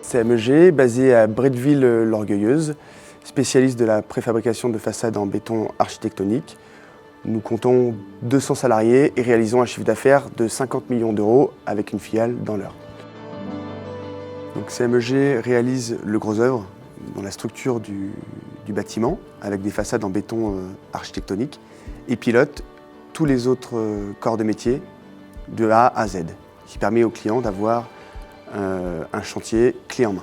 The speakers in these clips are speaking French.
CMEG, basé à Bretteville-l'Orgueilleuse, spécialiste de la préfabrication de façades en béton architectonique. Nous comptons 200 salariés et réalisons un chiffre d'affaires de 50 millions d'euros avec une filiale dans l'Eure. CMEG réalise le gros œuvre dans la structure du bâtiment avec des façades en béton architectonique et pilote tous les autres corps de métier de A à Z, qui permet aux clients d'avoir un chantier clé en main.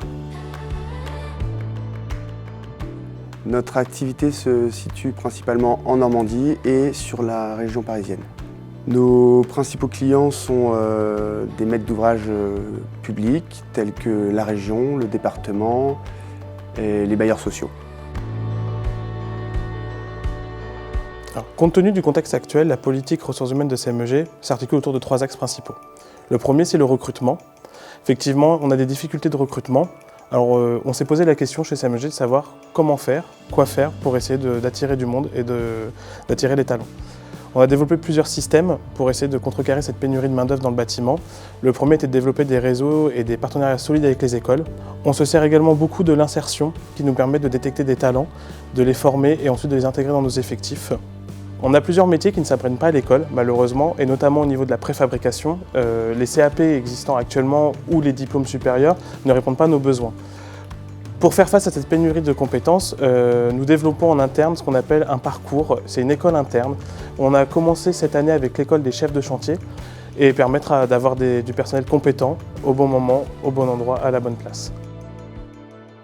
Notre activité se situe principalement en Normandie et sur la région parisienne. Nos principaux clients sont des maîtres d'ouvrage publics tels que la région, le département et les bailleurs sociaux. Alors, compte tenu du contexte actuel, la politique ressources humaines de CMEG s'articule autour de 3 axes principaux. Le premier, c'est le recrutement. Effectivement, on a des difficultés de recrutement. Alors, on s'est posé la question chez CMEG de savoir comment faire, quoi faire pour essayer d'attirer du monde et d'attirer les talents. On a développé plusieurs systèmes pour essayer de contrecarrer cette pénurie de main-d'œuvre dans le bâtiment. Le premier était de développer des réseaux et des partenariats solides avec les écoles. On se sert également beaucoup de l'insertion qui nous permet de détecter des talents, de les former et ensuite de les intégrer dans nos effectifs. On a plusieurs métiers qui ne s'apprennent pas à l'école, malheureusement, et notamment au niveau de la préfabrication. Les CAP existants actuellement ou les diplômes supérieurs ne répondent pas à nos besoins. Pour faire face à cette pénurie de compétences, nous développons en interne ce qu'on appelle un parcours. C'est une école interne. On a commencé cette année avec l'école des chefs de chantier et permettre d'avoir du personnel compétent au bon moment, au bon endroit, à la bonne place.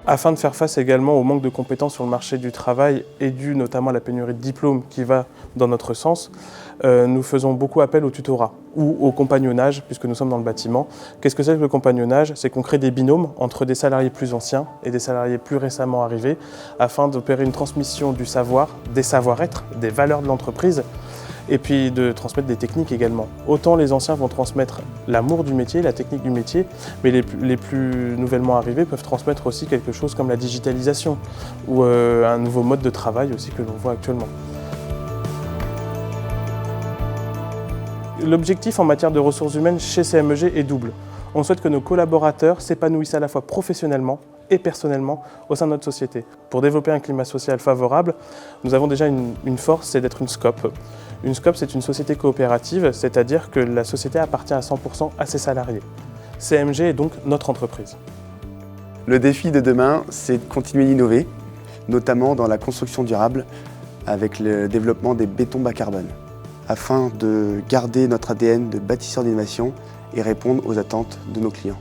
Afin de faire face également au manque de compétences sur le marché du travail et dû notamment à la pénurie de diplômes qui va dans notre sens, nous faisons beaucoup appel au tutorat ou au compagnonnage puisque nous sommes dans le bâtiment. Qu'est-ce que c'est que le compagnonnage? C'est qu'on crée des binômes entre des salariés plus anciens et des salariés plus récemment arrivés afin d'opérer une transmission du savoir, des savoir-être, des valeurs de l'entreprise et puis de transmettre des techniques également. Autant les anciens vont transmettre l'amour du métier, la technique du métier, mais les plus nouvellement arrivés peuvent transmettre aussi quelque chose comme la digitalisation ou un nouveau mode de travail aussi que l'on voit actuellement. L'objectif en matière de ressources humaines chez CMEG est double. On souhaite que nos collaborateurs s'épanouissent à la fois professionnellement et personnellement au sein de notre société. Pour développer un climat social favorable, nous avons déjà une force, c'est d'être une SCOP. Une SCOP, c'est une société coopérative, c'est-à-dire que la société appartient à 100% à ses salariés. CMG est donc notre entreprise. Le défi de demain, c'est de continuer d'innover, notamment dans la construction durable, avec le développement des bétons bas carbone, afin de garder notre ADN de bâtisseur d'innovation et répondre aux attentes de nos clients.